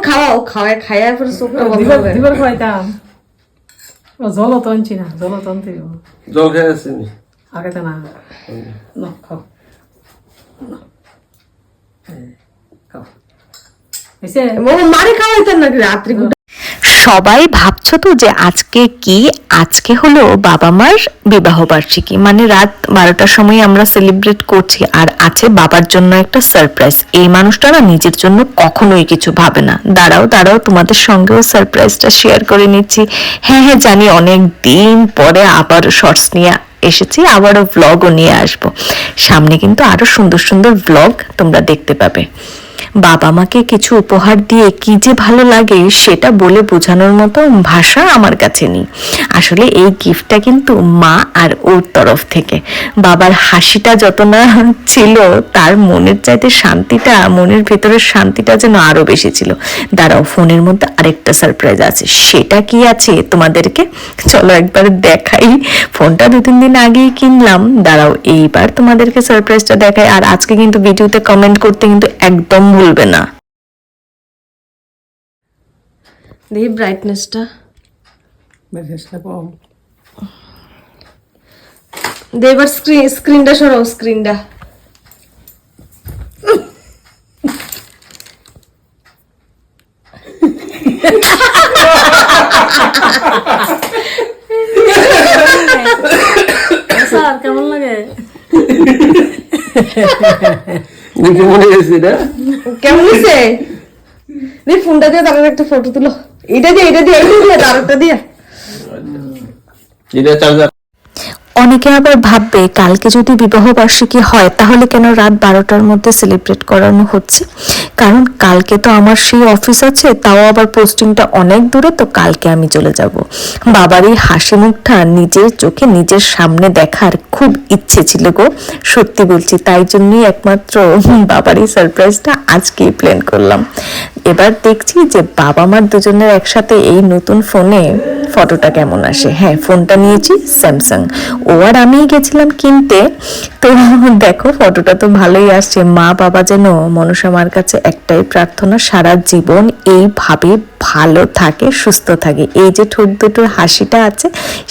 খাওয়াও, খাওয়ায় খাইয়া পরে চোখটা বন্ধ হবে। দিবার খাইতাম জল তো আনছি না, জল তো আনতে জল খেয়ে আসছিনি আগে তো না খাও খাও এসে মারে খাওয়াইতেন নাকি রাত্রি? সবাই ভাবছো তো যে আজকে কি, আজকে হলো বাবা মার বিবাহ বার্ষিকী, মানে রাত 12টার সময় আমরা সেলিব্রেট করছি, আর আছে বাবার জন্য একটা সারপ্রাইজ। এই মানুষটা না নিজের জন্য কখনোই কিছু ভাবে না। দাঁড়াও তোমাদের সঙ্গেও সারপ্রাইজটা শেয়ার করে নিচ্ছি। হ্যাঁ জানি অনেক দিন পরে আবার শর্টস নিয়ে এসেছি, আবারও ভ্লগও নিয়ে আসবো সামনে, কিন্তু আরো সুন্দর সুন্দর ভ্লগ তোমরা দেখতে পাবে। বাবা মাকে কিছু উপহার দিয়ে কি যে ভালো লাগে সেটা বলে বোঝানোর মতো ভাষা আমার কাছে নেই। আসলে এই গিফটটা কিন্তু মা আর ওর তরফ থেকে। বাবার হাসিটা যত না ছিল, তার মনের চাইতে শান্তিটা, মনের ভেতরের শান্তিটা যেন আরো বেশি ছিল। দাঁড়াও, ফোনের মধ্যে আরেকটা সারপ্রাইজ আছে, সেটা কি আছে তোমাদেরকে চলো একবার দেখাই। ফোনটা 2-3 দিন আগেই কিনলাম। দাঁড়াও এইবার তোমাদেরকে সারপ্রাইজটা দেখাই। আর আজকে কিন্তু ভিডিওতে কমেন্ট করতে কিন্তু একদম ভুলবে না। দেখি ব্রাইটনেসটা কম দে, এবার স্ক্রিনটা সরাও, স্ক্রিনটা। স্যার কেমন লাগে? মনে গেছি না কেমন হয়েছে? ফোনটা দিয়ে তার একটা ফটো তুলো। এটা দিয়ে তারটা দিয়ে এটা চার্জার। অনেকে আবার ভাববে কালকে যদি বিবাহ বার্ষিকী হয় তাহলে কেন রাত 12টার মধ্যে সেলিব্রেট করানো হচ্ছে। কারণ কালকে তো আমার সেই অফিস আছে, তাও আবার পোস্টিংটা অনেক দূরে, তো কালকে আমি চলে যাব। বাবার এই হাসি মুখটা নিজের চোখে নিজের সামনে দেখার খুব ইচ্ছে ছিল গো, সত্যি বলছি। তাই জন্যই একমাত্র বাবার এই সারপ্রাইজটা আজকেই প্ল্যান করলাম। এবার দেখছি যে বাবা মার দুজনের একসাথে এই নতুন ফোনে ফটোটা কেমন আসে। হ্যাঁ, ফোনটা নিয়েছি স্যামসাং, ও আর আমি গেছিলাম কিনতে। তো দেখো ফটোটা তো ভালোই আসছে। মা বাবা যেন মনসা মার কাছে একটাই প্রার্থনা, সারা জীবন এইভাবে ভালো থাকে, সুস্থ থাকে। এই যে ঠোঁট দুটোর হাসিটা আছে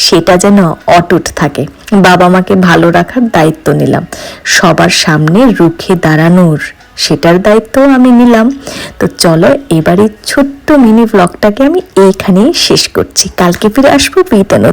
সেটা যেন অটুট থাকে। বাবা মাকে ভালো রাখার দায়িত্ব নিলাম, সবার সামনে রুখে দাঁড়ানোর সেটার দায়িত্ব আমি নিলাম। তো চলো এবারে ছোট্ট মিনি ব্লগটাকে আমি এইখানেই শেষ করছি। কালকে ফিরে আসবো বিতানো।